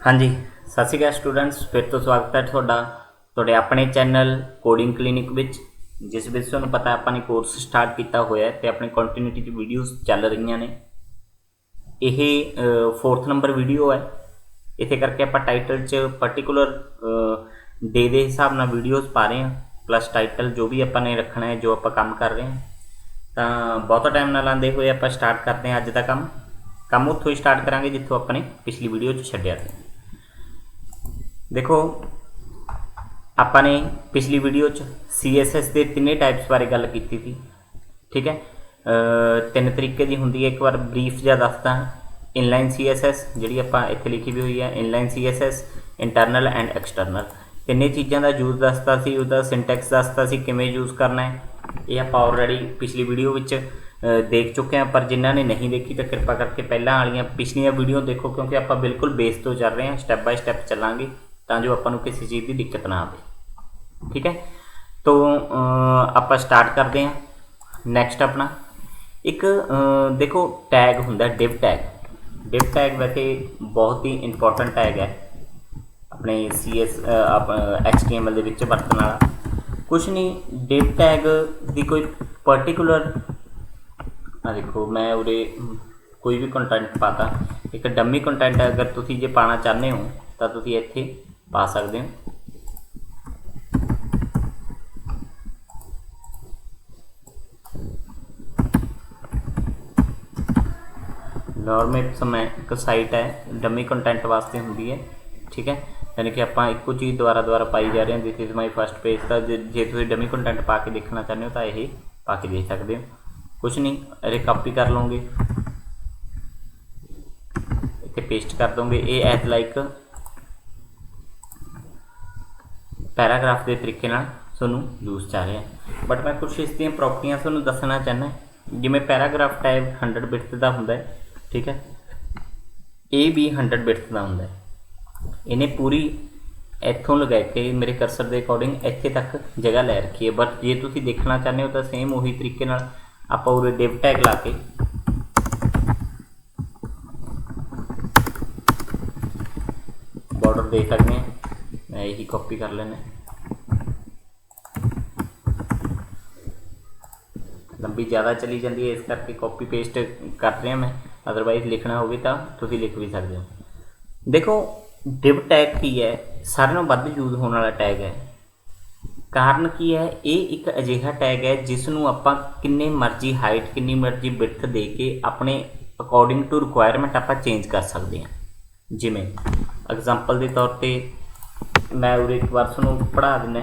हाँ जी, सत श्री अकाल स्टूडेंट्स, फिर तो स्वागत है तुहाडे अपने चैनल कोडिंग क्लिनिक विच, जिस विच तुहानूं पता अपने कोर्स स्टार्ट किया होया है ते अपनी कंटिन्यूटी च वीडियोज़ चल रही ने। यह 4th नंबर वीडियो है, इत्थे करके आप टाइटल च पर्टिकुलर डे के हिसाब नाल वीडियोज़ पा रहे हैं, प्लस टाइटल जो भी अपने रखना है, जो आप काम कर रहे हैं। तो बहुता टाइम ना लाते हुए आप स्टार्ट करते हैं अज का काम उत्थों ही स्टार्ट करांगे जित्थों अपने पिछली वीडियो च छड्डिया सी। देखो, आपने पिछली वीडियो च CSS के तिने टाइप्स बारे गल की थी, ठीक है। 3 तरीके की होंगी है। एक बार ब्रीफ जहा दसदा, इनलाइन CSS जी आप इत्थे लिखी भी हुई है, inline CSS, internal and external. तिने चीज़ों का यूज़ दसता सी, उसका सिंटैक्स दसता सी किवें यूज़ करना है। ये आप ऑलरेडी पिछली वीडियो विच देख चुके हैं, पर जिन्होंने नहीं देखी तो कृपा करके पहला वाली पिछलियां वीडियो देखो, क्योंकि आप बिल्कुल बेस तो चल रहे हैं, स्टैप बाय स्टैप चलांगे तो जो आपको किसी चीज़ की दिक्कत ना आए, ठीक है। तो आप स्टार्ट करते हैं। नैक्सट अपना एक देखो टैग होंदा डिव टैग। डिव टैग वैसे बहुत ही इंपॉर्टेंट टैग है अपने HTML के वरतन वाला। कुछ नहीं, डिव टैग की कोई पर्टिकुलर देखो, मैं उरे कोई भी कंटेंट पाता, एक डमी कंटेंट अगर तुसी जे पाना चाहते हो तो तुसी इत्थे पा सकते हो। नॉर्मल समय एक साइट है डमी कंटेंट वास्ते होंगी है, ठीक है। यानी कि आप एको चीज़ दोबारा पाई जा रहे हैं। This is my first page. तो जे तुम डमी कंटेंट पा के देखना चाहते हो तो यही पा के देख सकते हो। कुछ नहीं, अरे कॉपी कर लोगे, इतने पेस्ट कर दोगे। ये एज लाइक पैराग्राफ के तरीके थोनों यूज़ चा रहे हैं, बट मैं कुछ इसकी प्रॉपर्टियां थोनों दसना चाहना। जिमें पैराग्राफ टाइप 100 बिट्स का होंदा है, ठीक है। ये भी 100 बिट्स का होंदा है। इन्हें पूरी इत्थों लगा के मेरे कर्सर के अकॉर्डिंग इत्थे तक जगह लै रखी है, बट जे तुसीं देखना चाहते हो तो सेम उही तरीके आप उरे डिव टैग ला के बॉर्डर दे सकते हैं। मैं यही कॉपी कर लेना, लंबी ज़्यादा चली जाती है, इस करके कॉपी पेस्ट कर रहे हैं मैं। अदरवाइज लिखना होगी तो तुसीं लिख भी सकते हो। देखो, डिव टैग की है सारे नालों वध यूज़ होने वाला टैग है। कारण की है, ये एक अजिहा टैग है जिसनों आप किन्ने मर्जी हाइट, किन्नी मर्जी विड्थ दे के अपने अकॉर्डिंग टू रिक्वायरमेंट आप चेंज कर सकते हैं। जिमें एग्जांपल के तौर पर मैं उरे एक बार तुहानूं पढ़ा दिना।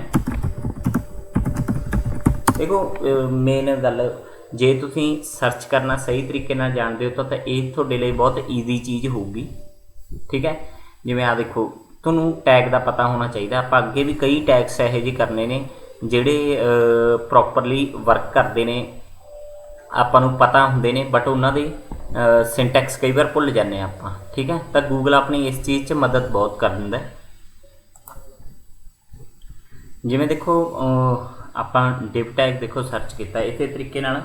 देखो, मेन गल जे तुसीं सर्च करना सही तरीके नाल जानते हो तो ये तुहाडे लई बहुत ईजी चीज़ होगी, ठीक है। जिमें आ देखो, तुहानूं टैग का पता होना चाहिए। आप अगे भी कई टैग्स यहो ਜਿਹੇ करने ने जिहड़े प्रॉपरली वर्क करते हैं, आपां नूं पता होंदे ने, बट उन्हां दे सिंटैक्स कई बार भुल जाने आपां, ठीक है। तो गूगल अपनी इस चीज़ 'च मदद बहुत कर दिंदा है। जिमें देखो, आपां डिव टैग देखो सर्च किया, इस तरीके नाल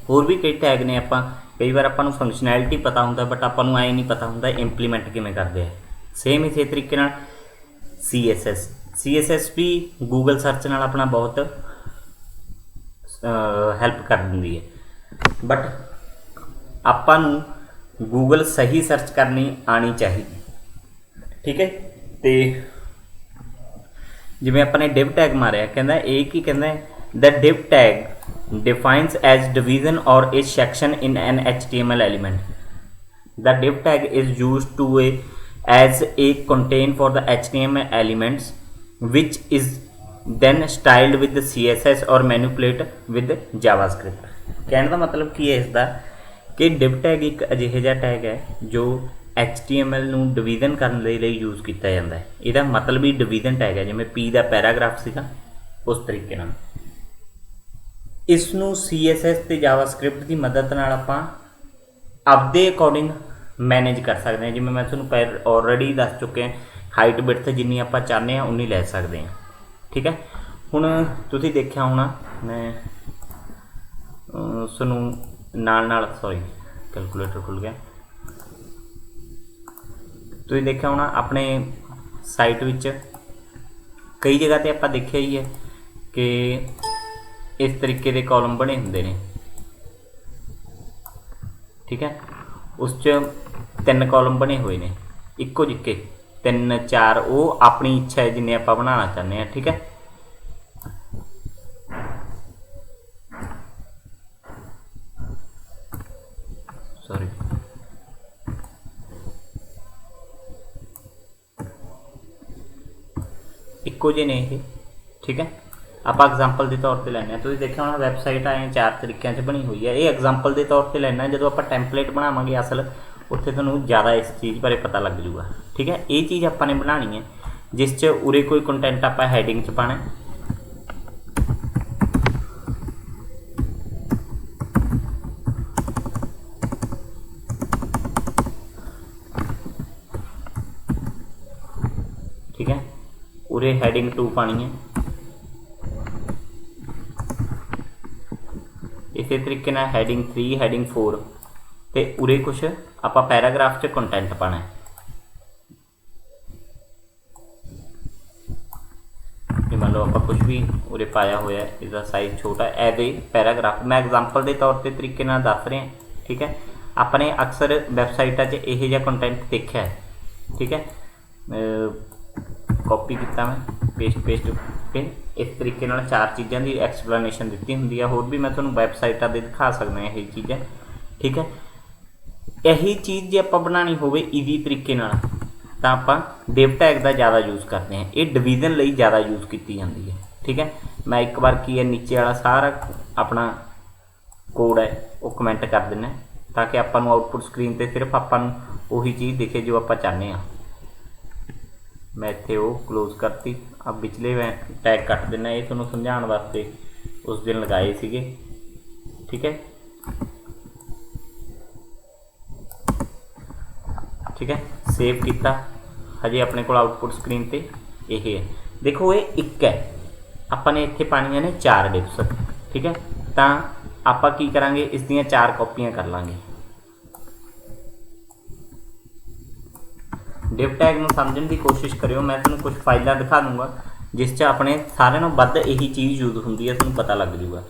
होर भी कई टैग ने। आपां कई बार आपां नूं फंक्शनैलिटी पता होंदा, बट आपां नूं ऐ नहीं पता होंदा इंप्लीमेंट किवें करदे हैं। सेम इस तरीके नाल CSS भी गूगल सर्च नाल अपना बहुत हैल्प कर दिंदी है, बट आपां नूं गूगल सही सर्च करनी आनी चाहिए, ठीक है। तो जिवें अपने डिव टैग मारिया, कहना एक ही कहना the div tag defines as division और a section in an HTML element. The div tag is use to as a contain for the HTML elements which is then styled with the CSS or manipulate with JavaScript। कहने का मतलब की है इसका कि div tag एक अजिहा जिहा tag है जो HTML नूं डिवीजन करने के लिए यूज़ किया जाता है। इसका मतलब ही डिवीजन टैग है, जिवें P का पैराग्राफ सीगा उस तरीके नाल। इसनूं CSS ते JavaScript की मदद नाल आपां आपदे अकॉर्डिंग मैनेज कर सकते हैं। जिवें मैं तुहानूं ऑलरेडी दस चुके हैं, हाइट विड्थ जिन्नी आप चाहते हैं उन्नी लै सकते हैं, ठीक है। हुण तुसीं देखिया होना, मैं तुहानूं नाल सॉरी कैलकुलेटर खुल गया। तुसीं देखिया होना अपने साइट विच कई जगह ते आपां देखिया ही है कि इस तरीके के कॉलम बने हुंदे ने, ठीक है। उस च 3 कॉलम बने हुए ने इक्को जिक्के 3 4, वो अपनी इच्छा है जिन्ने आपां बनाना चाहते हैं, ठीक है। सॉरी, इक्को जे ने ये, ठीक है। आप एग्जाम्पल के तौर पर लैने, तुसीं देखिया होना वैबसाइट आए 4 तरीकों से बनी हुई है। ये एग्जाम्पल के तौर पर लैना, जो आप टैंपलेट बनावांगे असल उत्थे तुहानूं ज़्यादा इस चीज़ बारे पता लग जूगा, ठीक है। ये चीज़ आपां ने बनानी है जिस च उरे कोई कंटेंट आपां हैडिंग च पाना, ठीक है। उरे हैडिंग 2 पानी है, इस तरीके नाल हैडिंग 3 हैडिंग 4, तो उरे कुछ आपां पैराग्राफ च कंटेंट पाना है। मान लो आप कुछ भी उरे पाया हुआ है, इसका साइज छोटा एज ए पैराग्राफ, मैं एग्जाम्पल के तौर पर तरीके नाल दस रहा, ठीक है। आपने अक्सर वैबसाइटा यह जिहा कंटेंट देखा है, ठीक है। कॉपी किया मैं पेस्ट पे इस तरीके नाल 4 चीज़ों की एक्सप्लेनेशन दी होंगी है, होर भी मैं थोड़ा वैबसाइटा दे दिखा सकदा यही चीज़ें, ठीक है। यही चीज़ जे आपां बनानी होवे ईजी तरीके नाल तां आपां डिव टैग का ज़्यादा यूज़ करते हैं, ये डिवीजन लई ज़्यादा यूज़ की जाती है, ठीक है। मैं एक बार की है नीचे वाला सारा अपना कोड है वो कमेंट कर देना ताकि आपां नूं आउटपुट स्क्रीन पर सिर्फ आपां नूं उही चीज़ दिखे जो आपां चाहते हैं। मैं इत्थे वो क्लोज करती, अब पिछले मैं टैग कट देना, ये तुहानूं समझाउण वास्ते उस दिन लगाए सीगे, ठीक है, ठीक है। सेव किया, हजे अपने को आउटपुट स्क्रीन पे यह है, देखो ये एक है, अपने इत्थे पानियां ने 4 डिप्स, ठीक है। तो आपां की करांगे, इस दियां 4 कॉपियां कर लांगे। डिव टैग नूं समझण की कोशिश करियो, मैं तुहानूं कुछ फाइलां दिखा दूंगा जिस च अपने सारे नालों वध यही चीज़ यूज होंदी है, तुहानूं पता लग जूगा,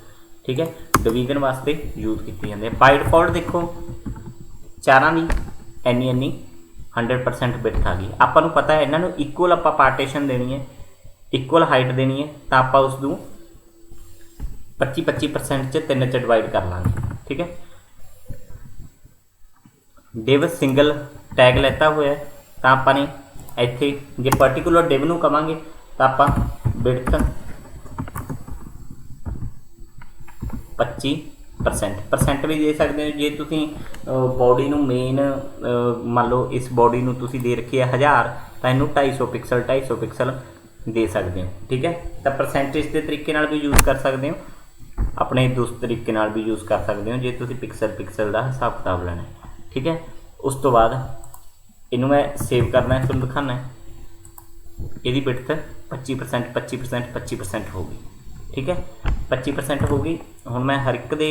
ठीक है। डिवीजन वास्ते यूज की जाती है। बाय डिफॉल्ट देखो 4 की एनी 100% बिड्थ आ गई, आपां नूं पता है इन्हां नूं इक्वल आपां पार्टीशन देनी है, इक्वल हाइट देनी है, तो आपां उस नूं 25% च 3 च डिवाइड कर लांगे, ठीक है। डिव सिंगल टैग लेता हुआ है तो आपने इत्थे जे पर्टिकुलर डिव नूं कवांगे तो आपां बिड्थ 25% भी दे सकते हो। जे तुसीं बॉडी नूं मेन मान लो इस बॉडी नूं तुसीं दे रखी है 1000 तो इनू 250 पिक्सल दे सकते हो, ठीक है। तो परसेंटेज के तरीके नाल भी यूज़ कर सकते हो, अपने दूसरे तरीके नाल भी यूज़ कर सकते हो जे तुसीं पिक्सल का हिसाब किताब लेना है, ठीक है। उस तो बाद इनू मैं सेव करना है, तुहानूं दिखाना है, यदी बिड्थ 25% होगी, ठीक है। 25% होगी। हुण मैं हर एक दे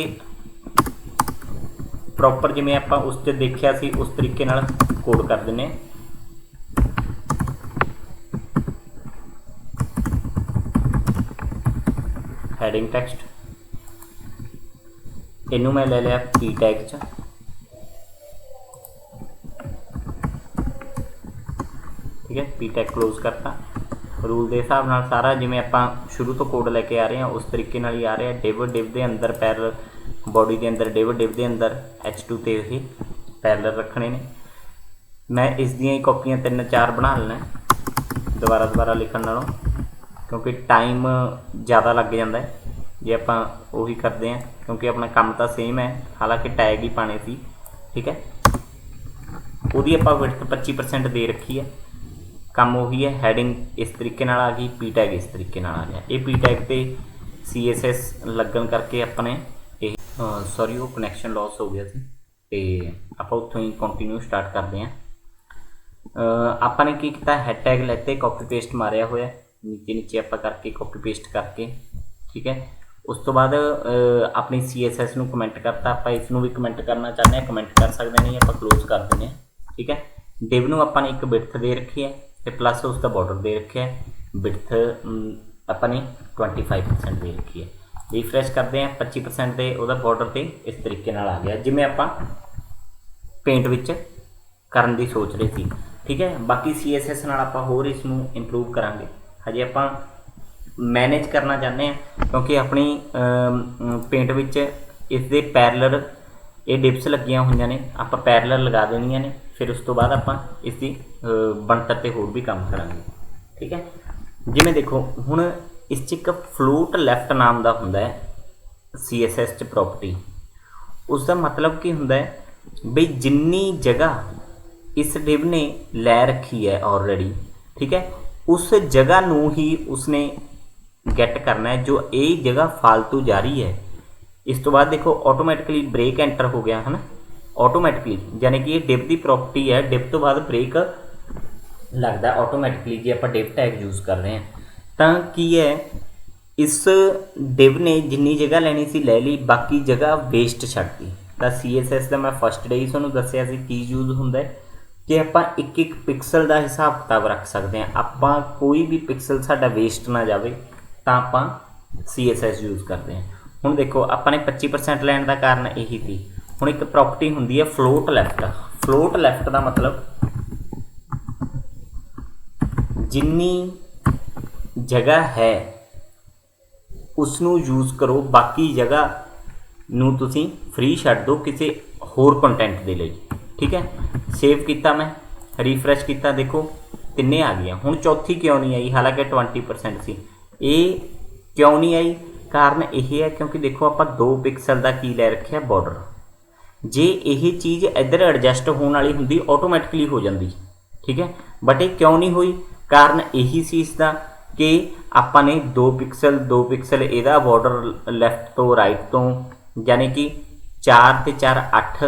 प्रॉपर जिवें आपां उस च देखिया सी उस तरीके नाल कोड कर दिंदे हैं। हैडिंग टैक्सट इनू मैं ले लिया पी टैग च, ठीक है। पी टैग क्लोज करता। रूल के हिसाब नाल सारा जिवें आपां शुरू तो कोड लैके आ रहे हैं उस तरीके नाल ही आ रहा है। डिव के अंदर पैरल, बॉडी के अंदर डिव के अंदर H2 ते ये पैरल रखने ने। मैं इस दियां ही कॉपियां 3-4 बना लेना दोबारा लिखण नालों, क्योंकि टाइम ज़्यादा लग जाता है जे आपां उही करते हैं, क्योंकि अपना काम तो सेम है, हालांकि टैग ही पाने सी, ठीक है। उहदी आपां विड्थ 25% दे रखी है, काम उही है। हैडिंग इस तरीके नाल आ गई, पी टैग इस तरीके नाल आ गया। ये पी टैग ते CSS लगन करके अपने सॉरी वो कनैक्शन लॉस हो गया सी, तो आप उत्थों ही कंटिन्यू स्टार्ट करते हैं। आपने की किया, हैड टैग लेते कॉपी पेस्ट मारिया हुआ नीचे आप करके कॉपी पेस्ट करके, ठीक है। उस तो बाद अपनी CSS नूं कमेंट करता, आप इसनूं भी कमेंट करना चाहते हैं कमेंट कर सकते हैं, आप क्लोज कर देंगे, ठीक है। डिव नूं आपां ने एक विड्थ दे रखी है ते प्लस उसका बॉर्डर दे रखा है, विड्थ आपां ने 25% दे रखी है। रिफ्रैश करते हैं 25% दे उहदा बॉर्डर ते इस तरीके नाल आ गया जिवें आपां पेंट विच करन दी सोच रहे थे। ठीक है, बाकी CSS नाल आपां होर इसनूं इंप्रूव करांगे, हजे आपां मैनेज करना चाहते हैं क्योंकि अपनी पेंट विच इस दे पैरलर ये डिप्स लगियां हुई ने, आपां पैरलर लगा देनियां ने, फिर उस तो बाद आपां इसकी बनतर ते होर भी काम करांगे। ठीक है, जिवें देखो हुण इस एक फ्लोट लैफ्ट नाम का हुंदा है CSS च प्रॉपर्टी, उसका मतलब की हुंदा है बई जिन्नी जगह इस डिव ने लै रखी है ऑलरेडी, ठीक है, उस जगह नूं ही उसने गैट करना है जो ये जगह फालतू जा रही है। इस तो बाद देखो ऑटोमैटिकली ब्रेक एंटर हो गया है ना, ऑटोमैटिकली, यानी कि ये डिव की प्रॉपर्टी है, डिव तो बाद ब्रेक लगता ऑटोमैटिकली जे आप डिव टैग यूज़ कर रहे हैं। तो की है इस डिव ने जिन्नी जगह लैनी सी लै ली, बाकी जगह वेस्ट छड्डती। तो CSS का मैं फस्ट डे ही तुहानूं दस्सिया सी की यूज़ हुंदा है कि आपां एक एक पिक्सल का हिसाब किताब रख सकते हैं, आपां कोई भी पिक्सल साडा वेस्ट ना जाए तो आपां CSS यूज़ करते हैं। हुण देखो आपां ने 25% लैण का कारण यही थी। हुण एक प्रॉपर्टी हुंदी है फ्लोट लैफ्ट, फ्लोट लैफ्ट का मतलब जिन्नी जगह है उसनूं यूज़ करो, बाकी जगह नूं तुसीं फ्री छड्ड दो किसी होर कंटेंट दे लई। ठीक है, सेव किया मैं, रिफ्रैश किया, देखो तिन्ने आ गई। हुण चौथी क्यों नहीं आई, हालांकि 20% सी, ये क्यों नहीं आई, कारण यह है क्योंकि देखो आप 2 पिक्सल का की लै रखे बॉर्डर, जे यही चीज़ इधर एडजस्ट होने वाली हुंदी ऑटोमैटिकली हो जाती। ठीक है, बट ये क्यों नहीं हुई, कारण यही सी इसका कि आपाने 2 पिक्सल इहदा बॉर्डर लैफ्ट तो राइट तो, यानी कि 4 ते 4 8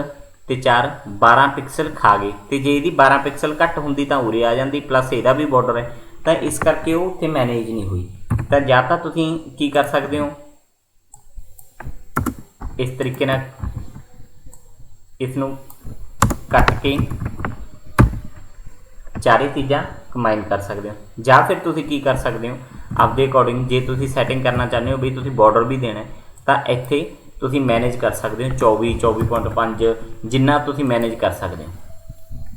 ते 4 12 पिक्सल खा गए, तो जे यदी 12 पिक्सल घट होंदी तो उरे आ जाती, प्लस इहदा भी बॉर्डर है, तो इस करके वो उत्थे मैनेज नहीं हुई। तो या तो तुसीं की कर सकते हो, इस तरीके नाल इसनूं कट के चारे चीज़ां कंबाइन कर सकते हो, या फिर तुसीं की कर सकते हो आपके अकॉर्डिंग, जे तुसीं सैटिंग करना चाहते हो भी तुसीं बॉर्डर भी देना है तो इत्थे तुसीं मैनेज कर सकते हो 24.5 जिन्ना तुसीं मैनेज कर सकते हो।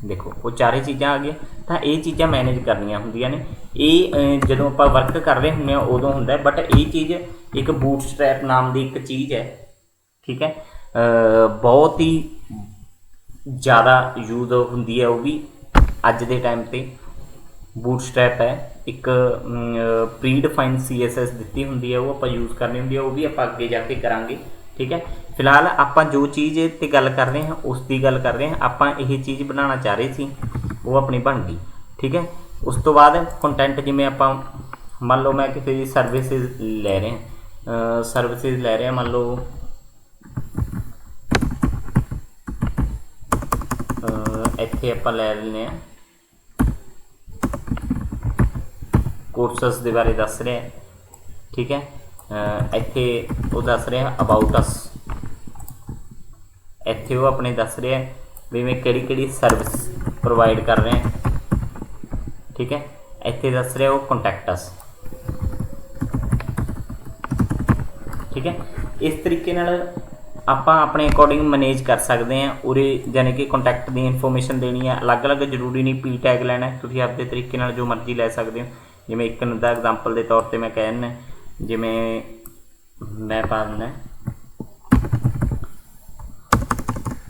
देखो वो चारे चीज़ां आ गई, तो ये चीज़ां मैनेज करनियां हुंदियां ने, ये जदों आपां वर्क कर रहे हुंदे हां उदों हुंदा है, बट ये चीज़ एक बूटस्ट्रैप नाम की एक चीज़ है। ठीक है, बहुत ही ज़्यादा यूज़ होंदी है, वो भी अज के टाइम पे बूटस्ट्रैप है, एक प्री डिफाइंड CSS दी होंगी है, वो आप यूज़ करनी होंगी है, वो भी आप अगे जाके करांगे। ठीक है, फिलहाल आप जो चीज़ ते गल कर रहे हैं उसकी गल कर रहे हैं, आप यही चीज़ बनाना चाह रहे थे, वो अपनी बन गई। ठीक है, उस तो बाद कंटेंट जिमें आप मान लो मैं किसी सर्विसिज ले रहे हैं, सर्विसिज ले रहे हैं, मान लो इत्थे आप लै लें कोर्सेस के बारे दस रहे हैं। ठीक है, इत्थे वो दस रहे हैं अबाउट अस, इत्थे वो अपने दस रहे हैं भी मैं किहड़ी सर्विस प्रोवाइड कर रहे हैं। ठीक है, इत्थे दस रहे वो कॉन्टैक्ट अस। ठीक है, इस तरीके नाल आपां अपने अकॉर्डिंग मैनेज कर सकते हैं उरे, यानी कि कॉन्टैक्ट की इन्फॉर्मेशन देनी है, अलग अलग जरूरी नहीं पी टैग लैना है, तुसीं आपदे तरीके नाल जो मर्जी लै सकते हो। जिवें एक दा एग्जाम्पल के तौर पर मैं कह दिना, जिवें मैं पा दिना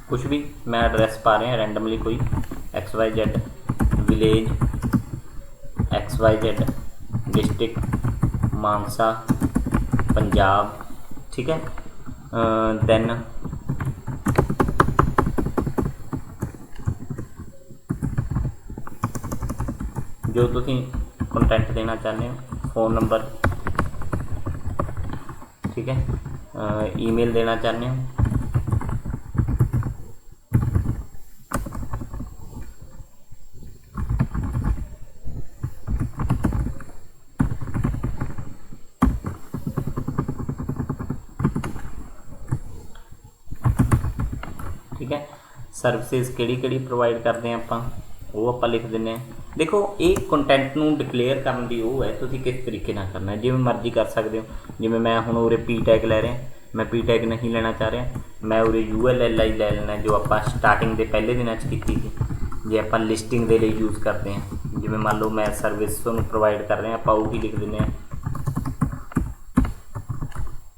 कुछ भी, मैं एड्रैस पा रहा रैंडमली कोई XYZ विलेज XYZ डिस्ट्रिक्ट मानसा पंजाब। ठीक है, दैन जो तुसीं कंटेंट देना चाहते हो, फ़ोन नंबर, ठीक है, ईमेल देना चाहते हो, ठीक है, सर्विसेज किहड़ी प्रोवाइड करते हैं आपां वो आप लिख दें। देखो ये कंटेंट नूं डिकलेयर करने की वो है, तुसीं किस तरीके नाल करना है, जिवें मर्जी कर सकते हो। जिवें मैं हुण उरे पी टैग लै रहा, मैं पी टैग नहीं लेना चाह रहा, मैं उरे ULLI लै लेना जो आप स्टार्टिंग के पहले दिनों की थी। जे आप लिस्टिंग के लिए यूज़ करते हैं, जिवें मान लो मैं सर्विस तुहानूं प्रोवाइड कर रहे हैं, आप वही लिख दें।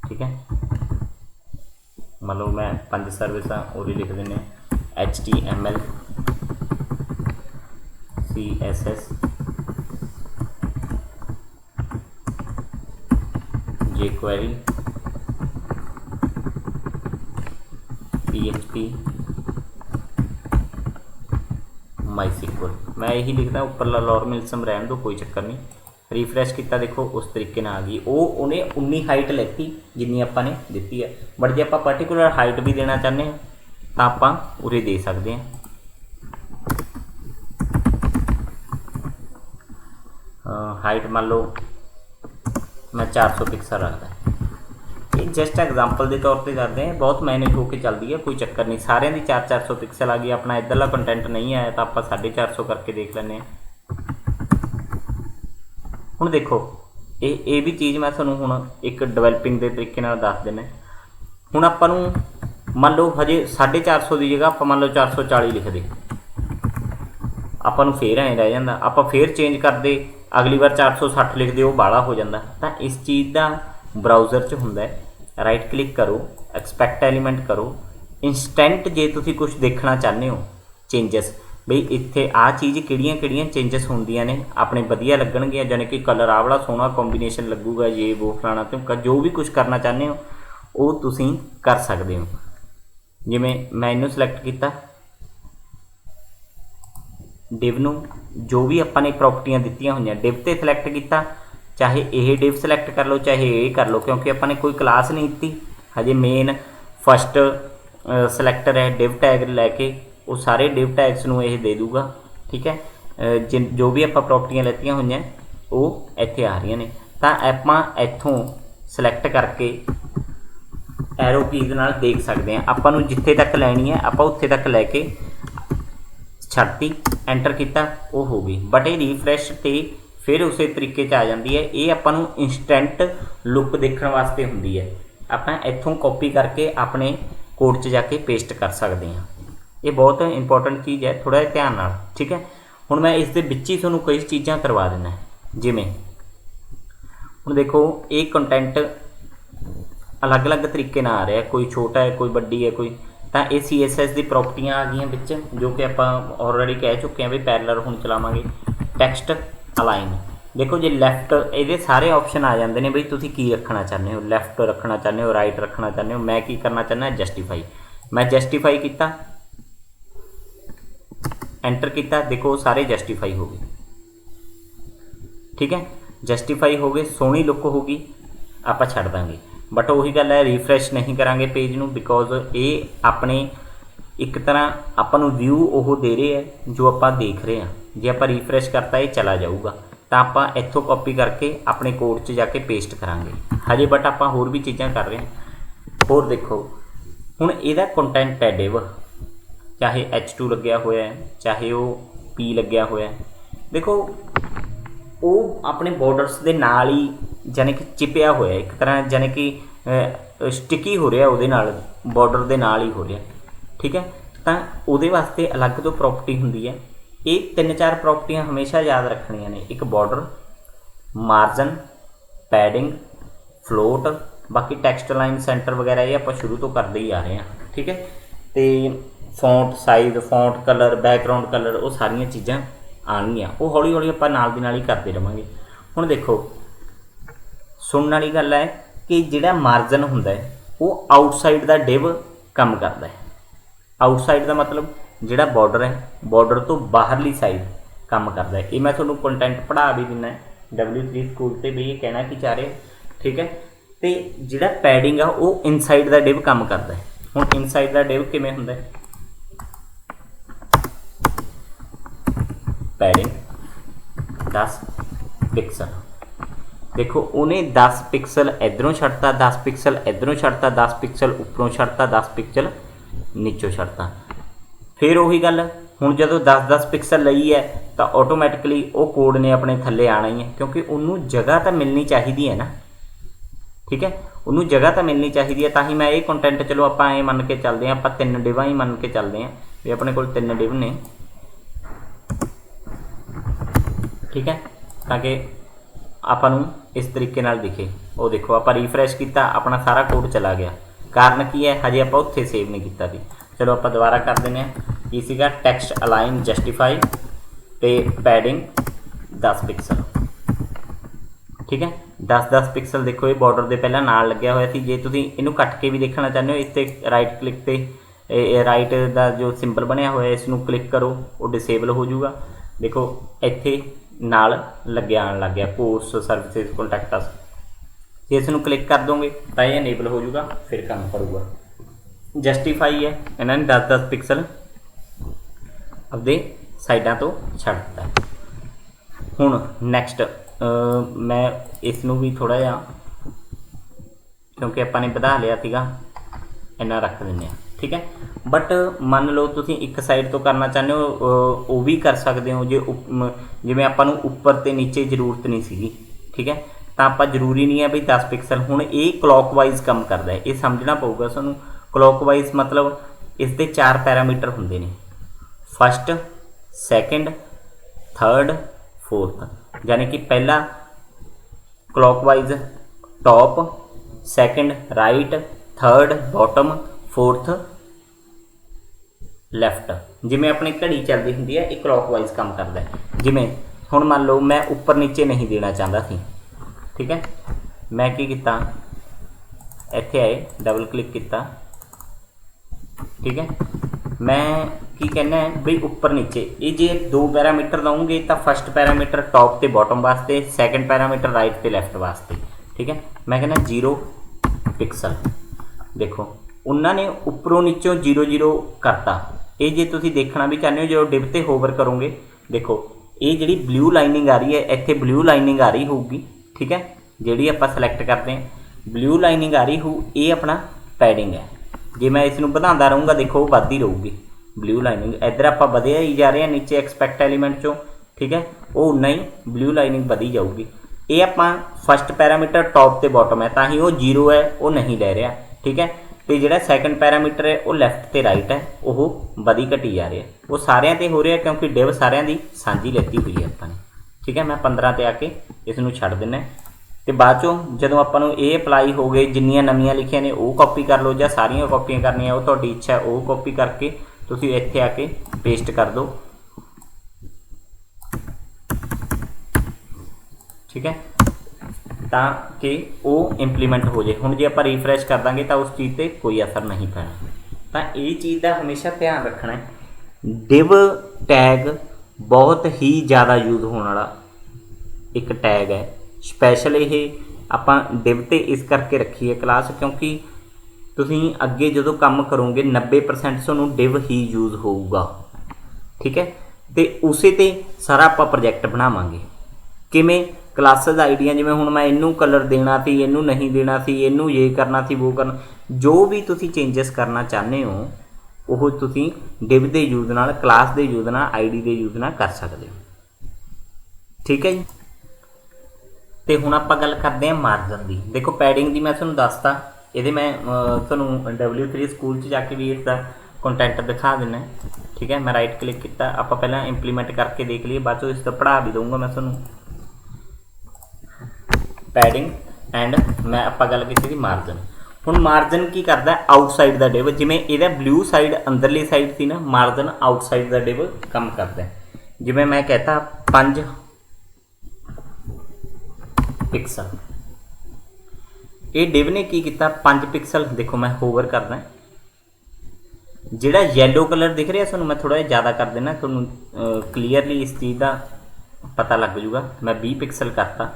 ठीक है, मान लो मैं 5 सर्विस वो लिख दें HTML CSS jQuery PHP MySQL, मैं यही लिखदा। उपरला लॉरमिल्सम रहन दो, कोई चक्कर नहीं। रिफ्रैश किया, देखो उस तरीके आ गई। वो उन्हें उन्नी हाइट लेती जिन्नी आपाने दी है, बट जो आप पर्टिकुलर हाइट भी देना चाहते हैं तो आप उरे दे सकते हैं। हाइट मान लो मैं 400 पिक्सल रखता है। ये जस्ट एग्जाम्पल के तौर पर करते हैं, बहुत मैनेज होकर चलती है, कोई चक्कर नहीं। सारे की 400 पिक्सल आ गई, अपना इधरला कंटेंट नहीं आया तो आप 450 करके देख लें। हुण देखो ये भी चीज़ मैं थोड़ा हुण एक डिवेलपिंग के तरीके दस देना। हुण आपां नूं मान लो हजे 450 की जगह आप मान लो 440 लिख दे, आपां नूं फिर ऐ रह जांदा। आपां फिर चेंज करते, अगली बार 460 लिख दे, वो बाला हो जाता। तो इस चीज़ का ब्राउज़र च हुंदा है, राइट क्लिक करो, एक्सपैक्ट एलीमेंट करो, इंस्टेंट जे तुसीं कुछ देखना चाहते हो चेंजिस, बई इत्थे आ चीज़ किहड़ियां चेंजिस होंदियां ने अपने वधिया लगणगियां, जाने कि कलर आ वाला सोहना कॉम्बीनेशन लगूगा, ये वो फलाना ढिमका, जो भी कुछ करना चाहते हो वो तुसीं कर सकते हो। जिवें मैं इनू सिलेक्ट किया, डिव नूं जो भी आपां ने प्रॉपर्टियां दित्तियां होईयां डिव ते सिलेक्ट किया, चाहे यह डिव सिलेक्ट कर लो चाहे ये कर लो, क्योंकि आपां ने कोई क्लास नहीं दी हजे। मेन फस्ट सिलेक्टर है डिव टैग लैके, वो सारे डिव टैग्स नूं ये दे दूगा। ठीक है, जो भी आप प्रॉपर्टियां लैतियां हुई वो इत्थे आ रही ने, तो आपां इत्थों सिलेक्ट करके एरो कीज़ नाल देख सकते हैं। आपां नूं जिथे तक लैनी है आपां उत्थे तक लैके छड्डती, एंटर किया, वो हो गई। बट ये रिफ्रैश ते फिर उस तरीके आ जाती है। ये आपां नूं इंस्टेंट लुक देखने वास्ते हुंदी है, आपां इत्थों कॉपी करके अपने कोड च जाके पेस्ट कर सकते हैं। ये बहुत इंपॉर्टेंट चीज़ है, थोड़ा ध्यान नाल। ठीक है, हुण मैं इस दे विच ही तुहानूं कई चीज़ां करवा देना है। जिवें हुण देखो ये कंटेंट अलग अलग तरीके नाल आ रहा है, कोई छोटा है कोई वड्डी है कोई, तो ये CSS की प्रॉपर्टियां आ गई विच, जो कि आप ऑलरेडी कह चुके हैं भी पैरेलल हुण चलावांगे। टैक्सट अलाइन, देखो जे लैफ्ट ये सारे ऑप्शन आ जाते हैं बई तुसीं की रखना चाहते हो, लैफ्ट रखना चाहते हो, राइट रखना चाहते हो। मैं की करना चाहना जस्टिफाई, मैं जस्टिफाई किया, एंटर किया, देखो सारे जस्टिफाई हो गए। ठीक है, जस्टिफाई हो गए, सोहनी लुक होगी, आप छड्ड देंगे। बट वही गल है, रिफ्रैश नहीं करांगे पेज नूं, बिकॉज ये अपने एक तरह आपां नूं व्यू वो दे रहे हैं जो आप देख रहे हैं। जे आप रिफ्रैश करता ये चला जाऊगा, तो आप इत्थों कॉपी करके अपने कोड च जाके पेस्ट करांगे हजे। बट आप होर भी चीज़ां कर रहे हैं। होर देखो हुण इहदा कंटेंट है डिव, चाहे H2 लग्या होया है चाहे वो P लग्या होया है, देखो वो अपने बॉर्डरस के नाल ही जाने कि चिपिया होया एक तरह, जाने कि स्टिकी हो रहा उहदे नाल, बॉर्डर के नाल ही हो रहा। ठीक है, तो उहदे वास्ते अलग तो प्रॉपर्टी हुंदी है। ये 3-4 प्रॉपर्टियां हमेशा याद रखनियां ने, एक बॉर्डर, मार्जन, पैडिंग, फ्लोट, बाकी टैक्सट लाइन सेंटर वगैरह ये आप शुरू तो करते ही आ रहे हैं। ठीक है, तो font size, font colour, background colour, वो सारिया चीज़ां आउणगियां, वो हौली हौली आप नाल दी नाल ही करते रहांगे। हुण देखो सुनने वाली गल है कि जिहड़ा मार्जन हुंदा है वो आउटसाइड दा डिव काम करदा है। आउटसाइड का मतलब जिहड़ा बॉर्डर है, बॉर्डर तो बाहरली साइड काम करता है। ये मैं तुहानूं कंटेंट पढ़ा भी दिना W3 स्कूल से भी ये कहना कि चाह रहे। ठीक है, तो जिहड़ा पैडिंग आ वो इनसाइड का डिव काम करता है। हुण इनसाइड का डिव किवें हुंदा है, पैडिंग 10 पिक्सल, देखो उन्हें 10 पिक्सल इधरों छड्डता, 10 पिक्सल इधरों छड्डता, 10 पिक्सल उपरों छड्डता, 10 पिक्सल नीचों छड्डता। फिर वही गल ਹੁਣ ਜਦੋਂ 10-10 पिक्सल ਲਈ है तो ऑटोमैटिकली वो कोड ने अपने थले आना ही है, क्योंकि उन्होंने जगह तो मिलनी चाहिए है ना। ठीक है, उन्होंने जगह तो मिलनी चाहिए है, ताकि मैं ये कंटेंट चलो आप मन के चलते हैं, आप 3 डिवां ही मन के चलते हैं भी अपने को 3 डिव ने। ठीक है, ताकि आपां नूं इस तरीके नाल दिखे। वो देखो आप रिफ्रैश किया, अपना सारा कोड चला गया। कारण की है, हजे आप उत्थे सेव नहीं किया सी। चलो आप दोबारा कर दें की सीगा, टैक्सट अलाइन जस्टिफाई तो पैडिंग 10 पिक्सल। ठीक है, 10-10 पिक्सल देखो ये बॉर्डर के पहला नाल लग्या होया सी। जे तुसीं इहनूं कट के भी देखना चाहते हो, इस राइट क्लिक पे राइट का जो सिंबल बनया होया इसनूं क्लिक करो, वो डिसेबल हो जाऊगा। देखो इत्थे नाल लग्या आन लग गया कोर्स सर्विसेज कॉन्टैक्टस। जे इसनूं क्लिक कर दोगे तो ये इनेबल हो जाऊगा, फिर काम करूँगा। जस्टिफाई है, इन्होंने 10-10 पिक्सल अपने साइडों तो छड़ दिता। हुण नैक्सट मैं इसनूं भी थोड़ा जिहा, क्योंकि आपां ने वधा लिया सीगा, इन्ना रख दिंदे आ। ठीक है, बट मान लो तुसीं एक साइड तो करना चाहते हो, वो भी कर सकते हो। जे जिवें आपां नूं उपर ते नीचे जरूरत नहीं सीगी। ठीक है, तो आप जरूरी नहीं है भी 10 पिक्सल। हुण ये क्लॉकवाइज काम करता है, ये समझना पऊगा सानूं। क्लॉकवाइज मतलब इसके 4 पैरामीटर होंदे ने, फस्ट, सैकेंड, थर्ड, फोर्थ। यानी कि पहला clockwise top, second right, third bottom, fourth left. जिमें अपनी घड़ी चलती होंगी है, ये क्लॉकवाइज काम करता है। जिमें हुण मान लो मैं उपर नीचे नहीं देना चाहता सी। ठीक है, मैं की किया, इत्थे आए डबल क्लिक किया। ठीक है, मैं की कहना है भी उपर नीचे ये जे 2 पैरामीटर दूंगे तो फस्ट पैरामीटर टॉप ते बॉटम वास्ते, सैकेंड पैरामीटर राइट ते लैफ्ट वास्ते। ठीक है, मैं कहना 0 पिक्सल। देखो उन्होंने उपरों नीचों 0-0 करता। ये जे तुसीं देखना भी चाहते हो, जो डिव ते होवर करोगे, देखो ये जी ब्लू लाइनिंग आ रही है, इत्थे ब्लू लाइनिंग आ रही होगी। ठीक है, जी आप सलैक्ट करते हैं ब्लू लाइनिंग आ रही हो, ये अपना पैडिंग है। जे मैं इसनूं बढ़ाता रहूँगा, देखो बढ़ती रहूगी ब्लू लाइनिंग। इधर आप बढ़िया ही जा रहे हैं नीचे एक्सपैक्ट एलीमेंट चो। ठीक है, वो उन्ना ही ब्लू लाइनिंग बढ़ी जाऊगी। ये आपां फस्ट पैरामीटर टॉप ते बॉटम है, तां ही वो 0 है, वो नहीं ले रहा। ठीक है, तो जिहड़ा सैकेंड पैरामीटर है वो लैफ्ट ते राइट है, वो बढ़ी घटी जा रहा है। वो सारिਆਂ ते हो रहा है, क्योंकि डिव सारिਆਂ दी सांझी लैती हुई है आपां ने। ठीक है, मैं 15 ते आके इसनूं छड्ड दिंदा। तो बाद चों जदों आपां नूं ये अप्लाई हो गए, जिन्नियां नवीआं लिखियां ने वो कॉपी कर लो, जां सारियां कॉपीआं करनियां, वो तुहाडी इच्छा है। वो कॉपी करके तुसीं इत्थे आके पेस्ट कर दो। ठीक है, ताकि वो इंप्लीमेंट हो जाए। हुण जे आपां रिफ्रैश कर देंगे तो उस चीज़ पर कोई असर नहीं पैना। तो ये चीज़ का हमेशा ध्यान रखना है। डिव टैग बहुत ही ज़्यादा यूज होने वाला एक टैग है। स्पैशल ये आपां डिव ते इस करके रखी है क्लास, क्योंकि तुसीं अगे जो काम करोगे 90% तुहानूं डिव ही यूज होऊगा। ठीक है, तो उसे ते सारा आपां प्रोजैक्ट बनावांगे। किवें क्लासेस आईडियां, जिवें हुण मैं इनू कलर देना सी, इनू नहीं देना सी, इनू ये करना सी, वो करना, जो भी तुसीं चेंजिस करना चाहते हो वो तुसीं डिव दे यूज नाल, क्लास दे यूज नाल, आईडी दे यूज नाल कर सकते हो। ठीक है जी, तो हुण आपां गल करते हैं मार्जन की। देखो पैडिंग की मैं तुहानूं दसता, ये मैं तुहानूं W3 स्कूल च जाके भी इसका कंटेंट दिखा देना। ठीक है, मैं राइट क्लिक किया, आपां पहलां इंप्लीमेंट करके देख लिए, बाद इसका पढ़ा भी दूँगा मैं तुहानूं। पैडिंग एंड मैं आपां गल की मार्जन। हुण मार्जन की करता है आउटसाइड द डिव, जिवें इहदा ब्लू साइड अंदरली साइड थी ना, मार्जन आउटसाइड द डिव काम करता है। जिवें मैं कहता 5 पिक्सल, ये डिव ने की किया 5 पिक्सल। देखो मैं होवर करदा, जिहड़ा येलो कलर दिख रहा तुहानूं, मैं थोड़ा जिहा ज़्यादा कर देना, तुहानूं क्लीयरली इस चीज़ का पता लग जूगा। मैं 20 पिक्सल करता।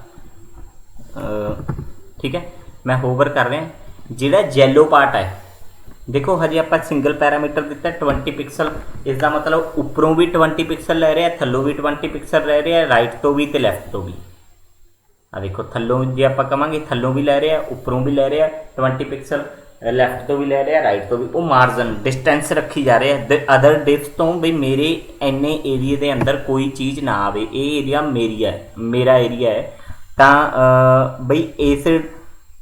ठीक है, मैं होवर कर रहा, जिहड़ा येलो पार्ट है, देखो हजे आप सिंगल पैरामीटर दिता 20 पिक्सल। इसका मतलब उपरों भी 20 पिक्सल ले रहा, थल्लों भी 20 पिक्सल ले रहा, राइट तो भी तो लैफ्ट तो भी। आ देखो थल्लों जे आप कहांगे थल्लों भी लै रहा, उपरों भी लै रहा 20 पिक्सल, ਲੈਫਟ ਤੋਂ ਵੀ ਲੈ ਰਿਹਾ, ਰਾਈਟ ਤੋਂ ਵੀ, ਉਹ ਮਾਰਜਨ ਡਿਸਟੈਂਸ ਰੱਖੀ ਜਾ ਰਿਹਾ ਅਦਰ ਡਿਵਸ ਤੋਂ, ਵੀ ਮੇਰੇ ਇੰਨੇ ਏਰੀਏ ਦੇ ਅੰਦਰ ਕੋਈ ਚੀਜ਼ ਨਾ ਆਵੇ, ਇਹ ਏਰੀਆ ਮੇਰਾ ਏਰੀਆ ਹੈ, ਤਾਂ ਬਈ ਇਸ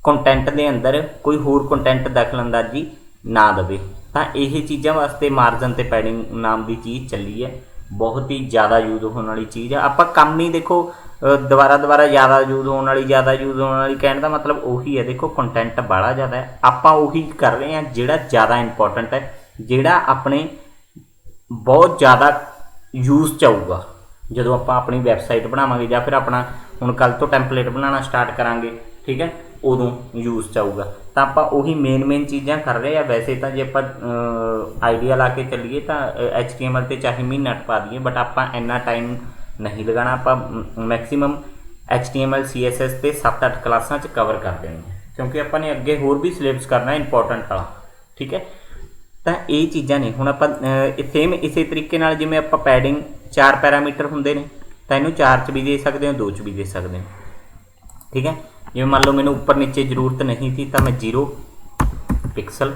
ਕੰਟੈਂਟ ਦੇ ਅੰਦਰ ਕੋਈ ਹੋਰ ਕੰਟੈਂਟ ਦਖਲਅੰਦਾਜ਼ੀ ਨਾ ਦੇਵੇ। ਤਾਂ ਇਹ ਚੀਜ਼ਾਂ ਵਾਸਤੇ ਮਾਰਜਨ ਤੇ ਪੈਡਿੰਗ ਨਾਮ ਦੀ ਚੀਜ਼ ਚੱਲੀ ਹੈ, ਬਹੁਤ ਹੀ ਜ਼ਿਆਦਾ ਯੂਜ਼ ਹੋਣ ਵਾਲੀ ਚੀਜ਼ ਆ। ਆਪਾਂ ਕੰਮ ਹੀ ਦੇਖੋ ਦੁਬਾਰਾ ਜ਼ਿਆਦਾ ਯੂਜ਼ ਹੋਣ ਵਾਲੀ ਕਹਿਣ ਦਾ ਮਤਲਬ ਉਹੀ ਹੈ, ਦੇਖੋ ਕੰਟੈਂਟ ਬਾਹਲਾ ਜ਼ਿਆਦਾ ਹੈ, ਆਪਾਂ ਉਹੀ ਕਰ ਰਹੇ ਹਾਂ ਜਿਹੜਾ ਜ਼ਿਆਦਾ ਇੰਪੋਰਟੈਂਟ ਹੈ, ਜਿਹੜਾ ਆਪਣੇ ਬਹੁਤ ਜ਼ਿਆਦਾ ਯੂਜ਼ 'ਚ ਆਊਗਾ। ਜਦੋਂ ਆਪਾਂ ਆਪਣੀ ਵੈਬਸਾਈਟ ਬਣਾਵਾਂਗੇ ਜਾਂ ਫਿਰ ਆਪਣਾ ਹੁਣ ਕੱਲ੍ਹ ਤੋਂ ਟੈਂਪਲੇਟ ਬਣਾਉਣਾ ਸਟਾਰਟ ਕਰਾਂਗੇ, ਠੀਕ ਹੈ, ਉਦੋਂ ਯੂਜ਼ 'ਚ ਆਊਗਾ। ਤਾਂ ਆਪਾਂ ਉਹੀ ਮੇਨ ਚੀਜ਼ਾਂ ਕਰ ਰਹੇ ਆ। ਵੈਸੇ ਤਾਂ ਜੇ ਆਪਾਂ ਆਈਡੀਆ ਲਾ ਕੇ ਚੱਲੀਏ ਤਾਂ HTML 'ਤੇ ਚਾਹੇ ਮਹੀਨਾ ਟਪਾ ਦਈਏ, ਬਟ ਆਪਾਂ ਇੰਨਾ ਟਾਈਮ ਨਹੀਂ ਲਗਾਉਣਾ। ਆਪਾਂ ਮੈਕਸੀਮਮ HTML CSS 'ਤੇ 7-8 ਕਲਾਸਾਂ 'ਚ ਕਵਰ ਕਰ ਦੇਣੀ, ਕਿਉਂਕਿ ਆਪਾਂ ਨੇ ਅੱਗੇ ਹੋਰ ਵੀ ਸਿਲੇਬਸ ਕਰਨਾ ਇੰਪੋਰਟੈਂਟ ਵਾਲਾ, ਠੀਕ ਹੈ। ਤਾਂ ਇਹ ਚੀਜ਼ਾਂ ਨੇ। ਹੁਣ ਆਪਾਂ ਸੇਮ ਇਸੇ ਤਰੀਕੇ ਨਾਲ ਜਿਵੇਂ ਆਪਾਂ ਪੈਡਿੰਗ 4 ਪੈਰਾਮੀਟਰ ਹੁੰਦੇ ਨੇ, ਤਾਂ ਇਹਨੂੰ 4 'ਚ ਵੀ ਦੇ ਸਕਦੇ ਹੋ, 2 'ਚ ਵੀ ਦੇ ਸਕਦੇ ਹੋ, ਠੀਕ ਹੈ। ਜਿਵੇਂ ਮੰਨ ਲਓ ਮੈਨੂੰ ਉੱਪਰ ਨੀਚੇ ਜ਼ਰੂਰਤ ਨਹੀਂ ਸੀ, ਤਾਂ ਮੈਂ 0 ਪਿਕਸਲ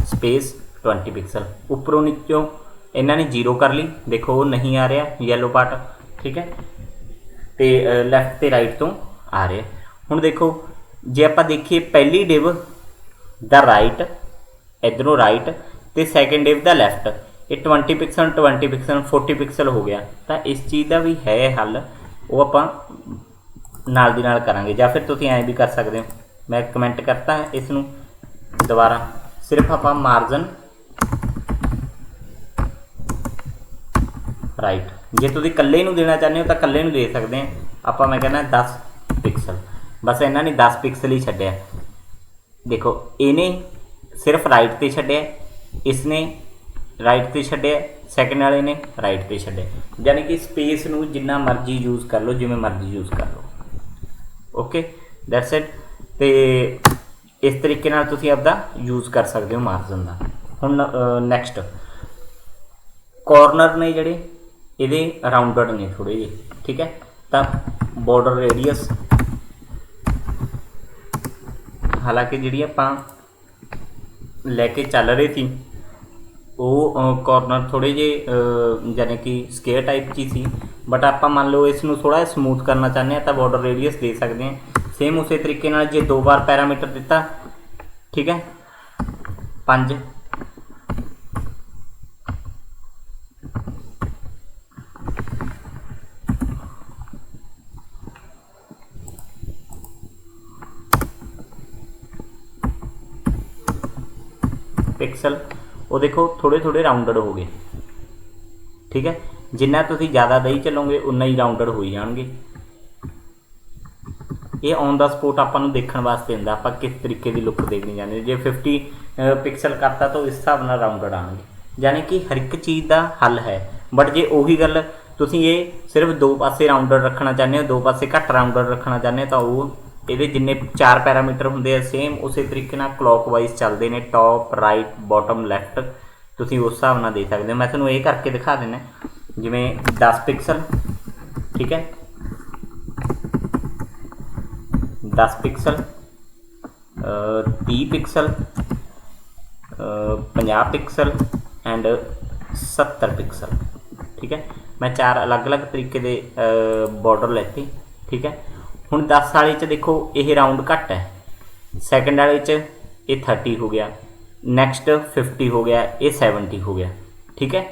ਸਪੇਸ 20 ਪਿਕਸਲ ਉੱਪਰੋਂ ਨੀਚੋਂ ਇਹਨਾਂ ਨੇ 0 ਕਰ ਲਈ, ਦੇਖੋ ਉਹ ਨਹੀਂ ਆ ਰਿਹਾ ਯੈਲੋ ਪਾਰਟ, ਠੀਕ ਹੈ, ਤੇ ਲੈਫਟ ਤੇ ਰਾਈਟ ਤੋਂ ਆ ਰਿਹਾ। ਹੁਣ ਦੇਖੋ ਜੇ ਆਪਾਂ ਦੇਖੀਏ ਪਹਿਲੀ ਡਿਵ ਦਾ ਰਾਈਟ, ਇੱਧਰੋਂ ਰਾਈਟ, ਤੇ ਸੈਕਿੰਡ ਡਿਵ ਦਾ ਲੈਫਟ, ਇਹ 20 ਪਿਕਸਲ 40 ਪਿਕਸਲ ਹੋ ਗਿਆ। ਤਾਂ ਇਸ ਚੀਜ਼ ਦਾ ਵੀ ਹੈ ਹੱਲ, ਉਹ ਆਪਾਂ ਨਾਲ ਦੀ ਨਾਲ ਕਰਾਂਗੇ। ਜਾਂ ਫਿਰ ਤੁਸੀਂ ਐਂ ਵੀ ਕਰ ਸਕਦੇ ਹੋ, ਮੈਂ ਕਮੈਂਟ ਕਰਤਾ ਇਸ ਨੂੰ ਦੁਬਾਰਾ, ਸਿਰਫ ਆਪਾਂ ਮਾਰਜਨ ਰਾਈਟ, ਜੇ ਤੁਸੀਂ ਇਕੱਲੇ ਨੂੰ ਦੇਣਾ ਚਾਹੁੰਦੇ ਹੋ ਤਾਂ ਇਕੱਲੇ ਨੂੰ ਦੇ ਸਕਦੇ ਹਾਂ ਆਪਾਂ। ਮੈਂ ਕਹਿੰਦਾ 10 ਪਿਕਸਲ, ਬਸ ਇਹਨਾਂ ਨੇ 10 ਪਿਕਸਲ ਹੀ ਛੱਡਿਆ। ਦੇਖੋ ਇਹਨੇ ਸਿਰਫ ਰਾਈਟ 'ਤੇ ਛੱਡਿਆ, ਇਸਨੇ ਰਾਈਟ 'ਤੇ ਛੱਡਿਆ, ਸੈਕਿੰਡ ਵਾਲੇ ਨੇ ਰਾਈਟ 'ਤੇ ਛੱਡਿਆ। ਯਾਨੀ ਕਿ ਸਪੇਸ ਨੂੰ ਜਿੰਨਾ ਮਰਜ਼ੀ ਯੂਜ਼ ਕਰ ਲਓ, ਜਿਵੇਂ ਮਰਜ਼ੀ ਯੂਜ਼ ਕਰ ਲਓ, ਓਕੇ, ਦੈਟਸ ਇਟ। ਤੇ ਇਸ ਤਰੀਕੇ ਨਾਲ ਤੁਸੀਂ ਆਪਦਾ ਯੂਜ਼ ਕਰ ਸਕਦੇ ਹੋ ਮਾਰਜਨ ਦਾ। ਹੁਣ ਨੈਕਸਟ ਕਾਰਨਰ ਨੇ ਜਿਹੜੇ ਇਹਦੇ ਰਾਊਂਡਡ ਨੇ ਥੋੜ੍ਹੇ ਜਿਹੇ, ਠੀਕ ਹੈ। ਤਾਂ ਬਾਰਡਰ ਰੇਡੀਅਸ, ਹਾਲਾਂਕਿ ਜਿਹੜੀ ਆਪਾਂ ਲੈ ਕੇ ਚੱਲ ਰਹੇ ਸੀ ਉਹ ਕਾਰਨਰ ਥੋੜ੍ਹੇ ਜਿਹੇ ਯਾਨੀ ਕਿ ਸਕੇਅਰ ਟਾਈਪ 'ਚ ਹੀ ਸੀ, ਬਟ ਆਪਾਂ ਮੰਨ ਲਓ ਇਸ ਨੂੰ ਥੋੜ੍ਹਾ ਜਿਹਾ ਸਮੂਥ ਕਰਨਾ ਚਾਹੁੰਦੇ ਹਾਂ ਤਾਂ ਬਾਰਡਰ ਰੇਡੀਅਸ ਦੇ ਸਕਦੇ ਹਾਂ। ਸੇਮ ਉਸੇ ਤਰੀਕੇ ਨਾਲ ਜੇ 2 ਵਾਰ ਪੈਰਾਮੀਟਰ ਦਿੱਤਾ, ਠੀਕ ਹੈ, 5, ਪਿਕਸਲ, ਉਹ ਦੇਖੋ ਥੋੜ੍ਹੇ ਰਾਊਂਡਡ ਹੋ ਗਏ, ਠੀਕ ਹੈ। ਜਿੰਨਾ ਤੁਸੀਂ ਜ਼ਿਆਦਾ ਦਈ ਚੱਲੋਗੇ ਉਨਾ ਹੀ ਰਾਊਂਡਡ ਹੋਈ ਜਾਣਗੇ। ਇਹ ਔਨ ਦਾ ਸਪੋਟ ਆਪਾਂ ਨੂੰ ਦੇਖਣ ਵਾਸਤੇ ਹੁੰਦਾ, ਆਪਾਂ ਕਿਸ ਤਰੀਕੇ ਦੀ ਲੁੱਕ ਦੇਖਣੀ ਚਾਹੁੰਦੇ। ਜੇ 50 ਪਿਕਸਲ ਕਰਤਾ ਤਾਂ ਇਸ ਹਿਸਾਬ ਨਾਲ ਰਾਊਂਡਡ ਆਉਣਗੇ। ਯਾਨੀ ਕਿ ਹਰ ਇੱਕ ਚੀਜ਼ ਦਾ ਹੱਲ ਹੈ। ਬਟ ਜੇ ਉਹੀ ਗੱਲ ਤੁਸੀਂ ਇਹ ਸਿਰਫ 2 ਪਾਸੇ ਰਾਊਂਡਡ ਰੱਖਣਾ ਚਾਹੁੰਦੇ ਹੋ, 2 ਪਾਸੇ ਘੱਟ ਰਾਊਂਡਡ ਰੱਖਣਾ ਚਾਹੁੰਦੇ ਹੋ, ਤਾਂ ਉਹ ਇਹਦੇ ਜਿੰਨੇ 4 ਪੈਰਾਮੀਟਰ ਹੁੰਦੇ ਆ ਸੇਮ ਉਸੇ ਤਰੀਕੇ ਨਾਲ ਕਲੌਕਵਾਈਜ਼ ਚੱਲਦੇ ਨੇ, ਟੌਪ, ਰਾਈਟ, ਬੋਟਮ, ਲੈਫਟ, ਤੁਸੀਂ ਉਸ ਹਿਸਾਬ ਨਾਲ ਦੇ ਸਕਦੇ ਹੋ। ਮੈਂ ਤੁਹਾਨੂੰ ਇਹ ਕਰਕੇ ਦਿਖਾ ਦਿੰਦਾ, ਜਿਵੇਂ 10 ਪਿਕਸਲ, ਠੀਕ ਹੈ, 10 pixel, 30 pixel, 50 pixel and 70 pixel, ਠੀਕ ਹੈ। ਮੈਂ 4 ਅਲੱਗ-ਅਲੱਗ ਤਰੀਕੇ ਦੇ ਬਾਰਡਰ ਲੈਤੇ, ਠੀਕ ਹੈ। ਹੁਣ 10 ਵਾਲੇ 'ਚ ਦੇਖੋ ਇਹ ਰਾਊਂਡ ਘੱਟ ਹੈ, ਸੈਕਿੰਡ ਵਾਲੇ 'ਚ ਇਹ 30 ਹੋ ਗਿਆ, ਨੈਕਸਟ 50 ਹੋ ਗਿਆ, ਇਹ 70 ਹੋ ਗਿਆ, ਠੀਕ ਹੈ।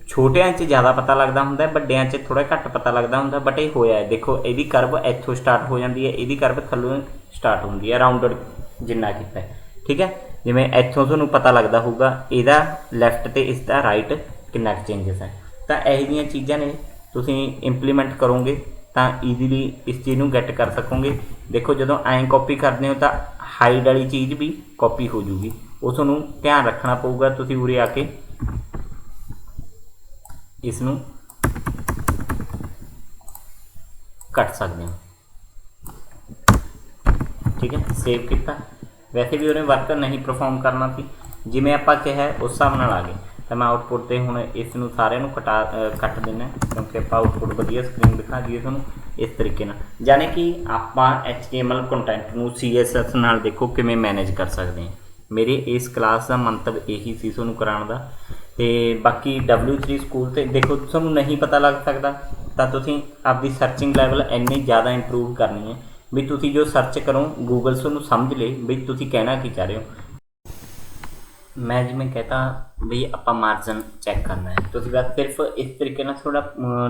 ਛੋਟਿਆਂ 'ਚ ਜ਼ਿਆਦਾ ਪਤਾ ਲੱਗਦਾ ਹੁੰਦਾ, ਵੱਡਿਆਂ 'ਚ ਥੋੜ੍ਹਾ ਘੱਟ ਪਤਾ ਲੱਗਦਾ ਹੁੰਦਾ, ਬਟ ਇਹ ਹੋਇਆ ਦੇਖੋ, ਇਹਦੀ ਕਰਵ ਇੱਥੋਂ ਸਟਾਰਟ ਹੋ ਜਾਂਦੀ ਹੈ, ਇਹਦੀ ਕਰਵ ਥੱਲੋਂ ਸਟਾਰਟ ਹੁੰਦੀ ਹੈ, ਰਾਊਂਡਡ ਜਿੰਨਾ ਕੀਤਾ, ਠੀਕ ਹੈ। ਜਿਵੇਂ ਇੱਥੋਂ ਤੁਹਾਨੂੰ ਪਤਾ ਲੱਗਦਾ ਹੋਊਗਾ ਇਹਦਾ ਲੈਫਟ ਤੇ ਇਸ ਦਾ ਰਾਈਟ ਕਿੰਨਾ ਕੁ ਚੇਂਜਸ ਹੈ। ਤਾਂ ਇਹੋ ਜਿਹੀਆਂ ਚੀਜ਼ਾਂ ਨੇ, ਤੁਸੀਂ ਇੰਪਲੀਮੈਂਟ ਕਰੋਗੇ ਤਾਂ ਈਜ਼ੀਲੀ ਇਸ ਚੀਜ਼ ਨੂੰ ਗੈਟ ਕਰ ਸਕੋਗੇ। ਦੇਖੋ ਜਦੋਂ ਐਂ ਕਾਪੀ ਕਰਦੇ ਹੋ ਤਾਂ ਹਾਈਡ ਵਾਲੀ ਚੀਜ਼ ਵੀ ਕਾਪੀ ਹੋ ਜੂਗੀ, ਉਹ ਤੁਹਾਨੂੰ ਧਿਆਨ ਰੱਖਣਾ ਪਊਗਾ। ਤੁਸੀਂ ਉਰੇ ਆ ਕੇ ਇਸ ਨੂੰ ਕੱਟ ਸਕਦੇ ਹੋ, ਠੀਕ ਹੈ। ਸੇਵ ਕੀਤਾ, ਵੈਸੇ ਵੀ ਉਹਨੇ ਵਰਕ ਨਹੀਂ ਪਰਫੋਰਮ ਕਰਨਾ ਸੀ, ਜਿਵੇਂ ਆਪਾਂ ਕਿਹਾ ਉਸ ਹਿਸਾਬ ਨਾਲ ਆ ਗਏ। ਤਾਂ ਮੈਂ ਆਊਟਪੁੱਟ 'ਤੇ ਹੁਣ ਇਸ ਨੂੰ ਸਾਰਿਆਂ ਨੂੰ ਕੱਟ ਦੇਣਾ, ਕਿਉਂਕਿ ਆਪਾਂ ਆਊਟਪੁੱਟ ਵਧੀਆ ਸਕਰੀਨ ਦਿਖਾ ਦਈਏ ਤੁਹਾਨੂੰ। इस तरीके ना, यानी कि आप HTML कंटेंट ਨੂੰ CSS ਨਾਲ देखो किवें मैनेज कर सकते हैं। मेरे इस क्लास का मंतव यही सी तुहानूं कराउण दा। ते बाकी W3 स्कूल ते देखो तुहानूं नहीं पता लग सकता तो तुसीं आपदी सर्चिंग लैवल इन्नी ज़्यादा इंप्रूव करनी है भी तुसीं जो सर्च करो गूगल तुहानूं समझ ले भी तुसीं कहना की चाह रहे हो। मैं जिवें कहता भी आप मार्जन चैक करना है तो बस सिर्फ इस तरीके ना थोड़ा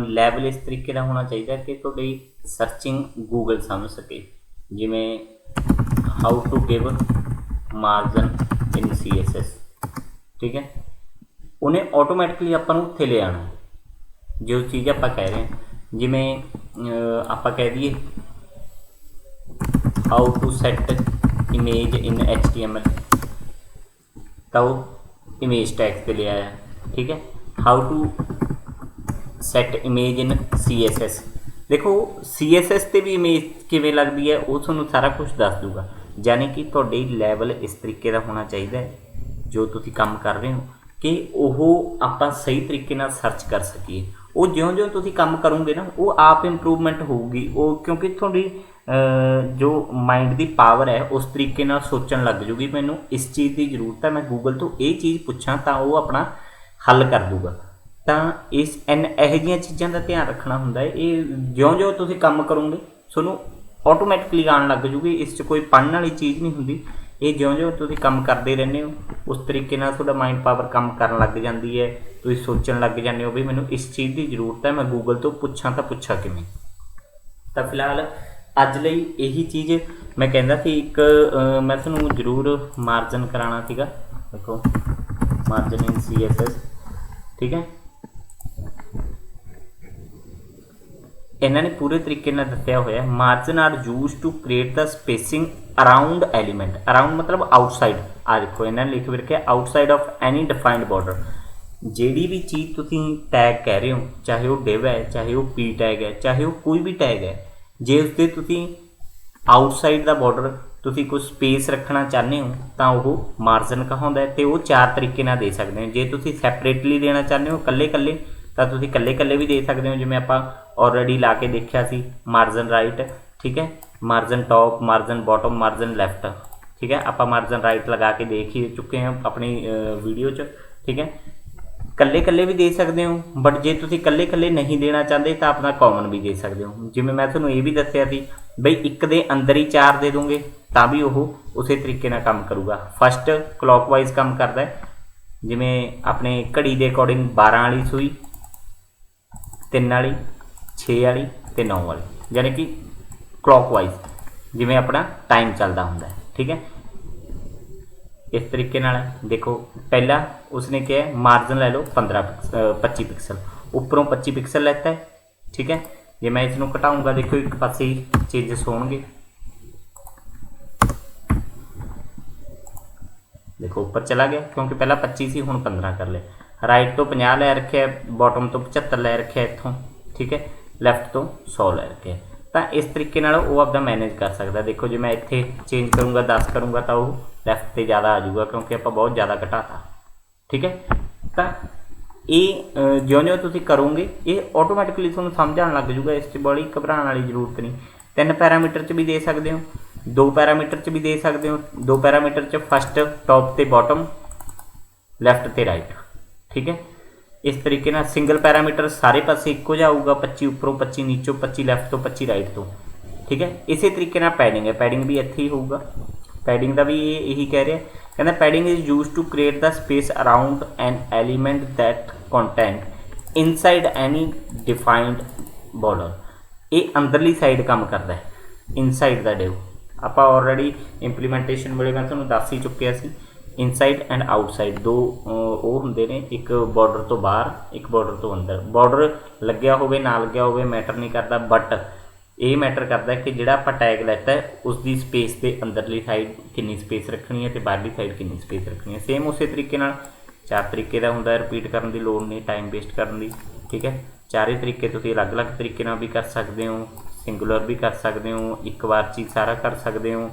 लैवल इस तरीके का होना चाहिए कि थोड़ी सर्चिंग गूगल समझ सके। जिमें how to give margin in CSS, ठीक है, उन्हें ऑटोमैटिकली अपन उत्थे ले आना जो चीज़ आप कह रहे हैं। जिमें आप कह दिए how to set image in HTML तो इमेज टैग से ले आया, ठीक है। How to set image in CSS, देखो CSS ते भी इमेज किवें लगती है वो तुहानूं सारा कुछ दस दूगा। यानी कि तुहाडे लैवल इस तरीके का होना चाहिए जो तुसीं काम कर रहे हो कि वह आप सही तरीके नाल सर्च कर सकीए। वो ज्यों ज्यों तुसीं काम करोगे ना वो आप इंप्रूवमेंट होगी वो, क्योंकि थोड़ी जो माइंड की पावर है उस तरीके नाल सोचण लग जूगी मैनूं इस चीज़ की जरूरत है, मैं गूगल तो ये चीज़ पुछां तो वो अपना हल कर दूगा। तो इस इहो जिहियां चीज़ां का ध्यान रखना हुंदा है। ये ज्यों ज्यों तुसीं काम करोगे तुहानूं ऑटोमैटिकली आउण लग जूगी, इस कोई पढ़ने वाली चीज़ नहीं हुंदी। ये ज्यों ज्यों तुसीं काम करते रहंदे हो उस तरीके नाल तुहाडा माइंड पावर काम करन लग जाती है, तुसीं सोचण लग जाते हो भी मैनूं इस चीज़ की जरूरत है, मैं गूगल तो पुछां तो पुछां किवें। तो फिलहाल अज लई यही चीज़ मैं कहंदा सी। एक मैं तुहानूं जरूर मार्जन कराना सीगा, देखो मार्जन इन CSS, ठीक है। इन्हों ने पूरे तरीके नाल दस्सिया होया margin are use to create the spacing around element. Around मतलब आउटसाइड, आ देखो इन्होंने लिख भी रखे outside of any defined border. जिहड़ी भी चीज़ तुसीं टैग कह रहे हो चाहे वो डिव है चाहे वो P टैग है चाहे वो कोई भी टैग है, जे उसते तुसीं आउटसाइड दा बॉर्डर तुसीं कोई स्पेस रखना चाहते हो तो वह मार्जन कहाउंदा है। तो वो चार तरीके नाल दे सकते हो। जे तुसीं सैपरेटली देना चाहते हो कल्ले कल्ले तो तुसीं कल्ले कल्ले भी दे सकते हो, जिवें आपां ऑलरेडी ला के देखिया सी मार्जन राइट, ठीक है, मार्जन टॉप, मार्जन बॉटम, मार्जन लैफ्ट, ठीक है। आपां मार्जन राइट लगा के देख ही चुके हैं अपनी वीडियो च, ठीक है। कल्ले कल्ले भी दे सकते हो, बट जे तुसीं कल्ले कल्ले नहीं देना चाहते तो अपना कॉमन भी दे सकते हो। जिवें मैं तुहानूं ये भी दस्सिया सी बई एक दे अंदर ही चार दे दोगे तो भी वो उस तरीके नाल काम करूगा। फस्ट क्लॉकवाइज काम करता है, जिवें अपने घड़ी के अकॉर्डिंग 12 वाली सूई, 3 वाली, 6 वाली ते 9 वाली, यानी कि क्लॉकवाइज जिवें अपना टाइम चलता हुंदा है, ठीक है। इस तरीके नाल देखो पहला उसने क्या है मार्जन ले लो 25 पिक्सल, उपरों 25 पिक्सल लेता है, ठीक है। जे मैं इसनूं घटाऊँगा देखो एक पासे ही चेंजिस होणगे, देखो ऊपर चला गया क्योंकि पहला 25 ही हुण 15 कर ले। राइट तो 50 लै रखे, बॉटम तो 75 लै रखे इत्थों, ठीक है, लैफ्ट तो 100 लै रखे। तो इस तरीके नाल वो आपदा मैनेज कर सकता। देखो जो मैं इत्थे चेंज करूँगा 10 करूँगा तो वो लैफ्ट से ज़्यादा आ जाऊगा क्योंकि आप बहुत ज़्यादा घटाता, ठीक है। तो ये ज्यों ज्यों तुसीं करोगे ये ऑटोमैटिकली तुहानूं समझ आउण लग जूगा, इस बड़ी घबराउण वाली जरूरत नहीं। 3 पैरामीटर च भी दे सकते हो, 2 पैरामीटर च भी दे सकते हो। 2 पैरामीटर च फस्ट टॉप ते बॉटम, लैफ्ट ते राइट, ठीक है। इस तरीके नाल सिंगल पैरामीटर सारे पासे इक्को जिहा आऊगा, 25 उपरों 25 नीचों 25 लैफ्ट तो 25 राइट तो, ठीक है। इस तरीके नाल पैडिंग है, पैडिंग भी इत्थे ही होऊगा। पैडिंग का भी यही कह रहे हैं, कहना padding is use to create the space around an element that content inside any defined border. ये अंदरली साइड काम करता है, इनसाइड का डिव आप ऑलरेडी इंप्लीमेंटेशन वेले मैं तुहानूं दस ही चुकिया सी। इनसाइड एंड आउटसाइड दो वो होंदे ने, एक बॉर्डर तो बाहर एक बॉर्डर तो अंदर। बॉर्डर लग्या होवे ना लग्या होवे मैटर नहीं करता, बट ये मैटर करता है कि जिहड़ा आपां टैग लैता है उसकी स्पेस के अंदरली साइड कितनी स्पेस रखनी है तो बाहरली साइड कितनी स्पेस रखनी है। सेम उस तरीके नाल 4 तरीके का होंदा है, रिपीट करने की लोड़ नहीं, टाइम वेस्ट करने की, ठीक है। 4 तरीके तुसीं अलग अलग तरीके नाल भी कर सकते हो, सिंगुलर भी कर सकते हो, एक बार चीज़ सारा कर सकते हो,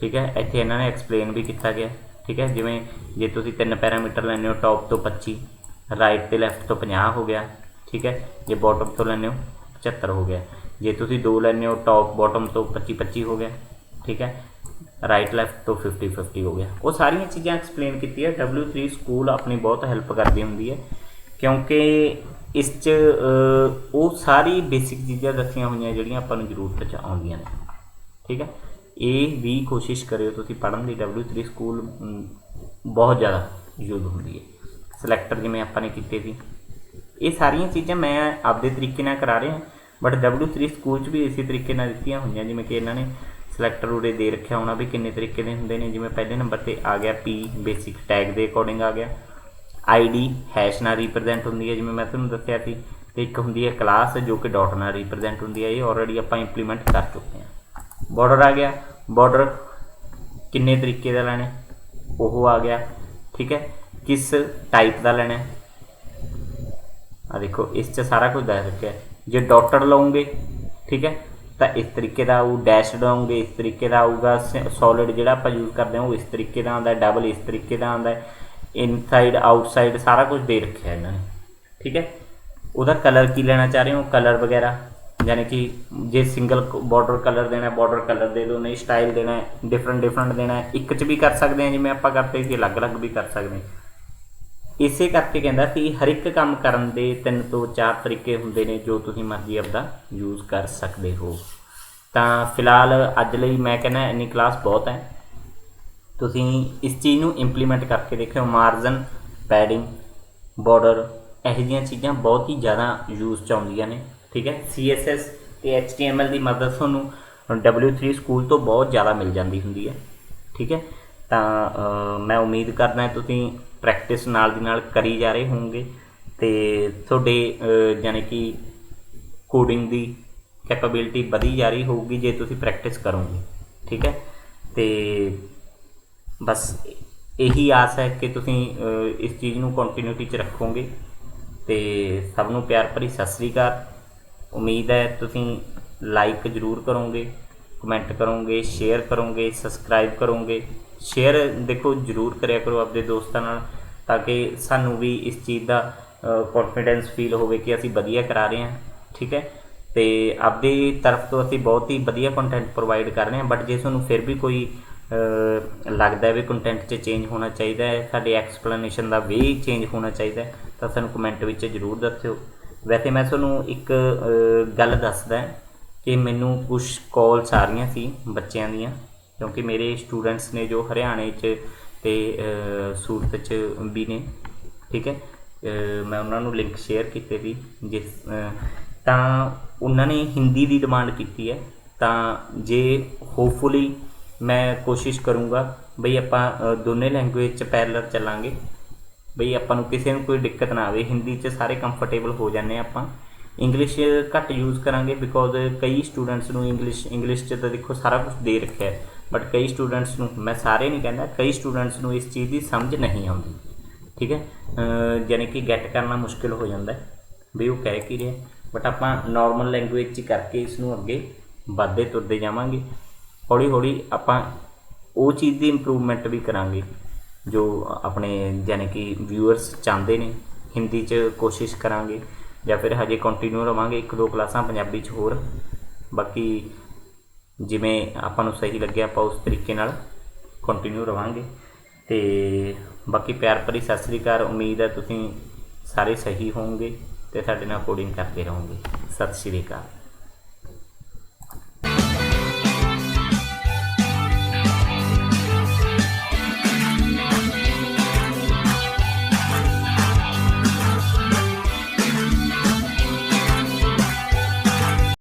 ठीक है। इत्थे इन्होंने एक्सप्लेन भी किया गया, ठीक है। जिवें जे तुसीं 3 पैरामीटर लैंदे हो, टॉप तो 25, राइट तो लैफ्ट तो 50 हो गया, ठीक है। जे बॉटम तो लैंदे हो 75 हो गया। जे तुसीं 2 लैंदे हो टॉप बॉटम तो 25-25 हो गया, ठीक है, राइट लैफ्ट तो 50-50 हो गया। वो सारिया चीज़ां एक्सप्लेन की है। W3 स्कूल अपनी बहुत हेल्प करती होंगी है, क्योंकि इस वो सारी बेसिक चीज़ां दसिया हुई जिहड़ियां आपां नूं जरूरत च आउंदियां ने, ठीक है। ये भी कोशिश करियो तुसीं पढ़न की। W3 स्कूल बहुत ज़्यादा यूज होंदी है। सिलैक्टर जिवें आपां ने कीते सी, ये सारिया चीज़ां मैं आपदे तरीके नाल करा रहा, बट W3 स्कूल च भी इसी तरीके नाल दित्तियां होईयां। जिवें कि इन्हां ने सिलैक्टर उरे दे रखा होना भी किन्ने तरीके दे हुंदे ने। जिवें पहले नंबर ते आ गया P बेसिक टैग के अकॉर्डिंग आ गया, ID हैश नाल रिप्रजेंट होंदी है जिवें मैं तुहानूं दस्सिया सी, ते एक हुंदी है क्लास जो कि डॉट नाल रिप्रजेंट होंदी है। ये ऑलरेडी आपां इंप्लीमेंट कर चुके हैं। बॉर्डर आ गया, बॉर्डर किन्ने तरीके दा लैना वो आ गया, ठीक है, किस टाइप का लेना, आ देखो इस सारा कुछ दस रखा है। जे डॉटर लाओगे, ठीक है, तो इस तरीके का आऊ, डैश लाओगे इस तरीके का आऊगा, सॉलिड जो आप यूज़ करते हैं वो इस तरीके का आता है, डबल इस तरीके का आता है, इनसाइड आउटसाइड सारा कुछ दे रखा है इन्होंने, ठीक है। वह कलर की लेना चाह रहे हो, कलर वगैरह, यानी कि जे सिंगल बॉर्डर कलर देना, बॉर्डर कलर दे दो, नहीं स्टाइल देना है, डिफरेंट डिफरेंट देना है, एक च भी कर सकते हैं जिवें आपां करते सी, अलग अलग भी कर सकते हैं। इसे करके कहता कि हर एक काम करन दे 3 ਤੋਂ 4 तरीके होंगे ने जो तुसीं मर्जी आपदा यूज़ कर सकते हो। तो फिलहाल अज लई मैं कहना इन्नी क्लास बहुत है। तुसीं इस चीज़ नूं इंप्लीमेंट करके देखो। मार्जन, पैडिंग, बॉर्डर, ਇਹੋ ਜਿਹੀਆਂ चीज़ां बहुत ही ज़्यादा यूज़ च आउंदियां ने, ठीक है। CSS ते HTML की मदद तुहानूं W3 स्कूल तो बहुत ज़्यादा मिल जाती हुंदी है, ठीक है। तो मैं उम्मीद करदा तुसीं प्रैक्टिस नाल दी नाल करी जा रहे होंगे, तो तुहाडे यानी कि कोडिंग की कैपेबिलिटी वधी जा रही होगी जे तुसीं प्रैक्टिस करोगे, ठीक है। तो बस यही आस है कि तुसीं इस चीज़ नूं कंटिन्यूटी च रखोगे। तो सब नूं प्यार भरी सत श्री अकाल। उम्मीद है तुसीं लाइक जरूर करोगे, कमेंट करोगे, शेयर करोगे, सबसक्राइब करोगे। शेयर देखो जरूर करिया करो अपने दोस्तों नाल, ताकि सानू भी इस चीज़ का कॉन्फिडेंस फील होवे कि असीं वधिया करा रहे हैं, ठीक है। तो आपदी तरफ तो असीं बहुत ही वधिया कंटेंट प्रोवाइड कर रहे हैं, बट जे तुहानूं फिर भी कोई लगता है भी कंटेंट च चेंज होना चाहिए है, साडे एक्सप्लेनेशन का वे चेंज होना चाहिए, तो सानूं कमेंट विच जरूर दस्सिओ। वैसे मैं तुहानूं एक गल दसदा कि मैनूं कुछ कॉल्स आ रही सी बच्चों दियां, क्योंकि मेरे स्टूडेंट्स ने जो हरियाणे च ते सूरत च भी ने, ठीक है। मैं उन्होंने लिंक शेयर किए थे जिस तां उन्होंने हिंदी की डिमांड की है। तो जे होपफुली मैं कोशिश करूँगा बई आपां दोनों लैंगुएज च पैरलर चलांगे, बई आपां नूं किसी नूं कोई दिक्कत ना आवे। हिंदी च सारे कंफर्टेबल हो जाने आपां, इंग्लिश घट यूज़ करांगे बिकॉज कई स्टूडेंट्स नूं इंग्लिश च तो देखो सारा कुछ दे रखा है, बट कई स्टूडेंट्स नूं, मैं सारे नहीं कहना, कई स्टूडेंट्स नूं इस चीज़ की समझ नहीं आती, ठीक है। यानी कि गैट करना मुश्किल हो जाता है भी वो कह की रहे, बट आपां नॉर्मल लैंगुएज च करके इसनूं अगे वधदे तुरदे जावांगे। हौली हौली आपां वो चीज़ की इंप्रूवमेंट भी करांगे जो अपने यानी कि व्यूअर्स चाहते हैं। हिंदी च कोशिश करांगे या फिर हजे कंटिन्यू रवांगे 1-2 क्लासां पंजाबी च होर, बाकी जिमें आपां नूं सही लगे आपां उस तरीके नाल कंटिन्यू रवांगे। तो बाकी प्यार भरी सत श्री अकाल। उम्मीद है तुसीं सारे सही होवोगे ते साडे नाल कोडिंग करते रहोगे। सत श्री अकाल।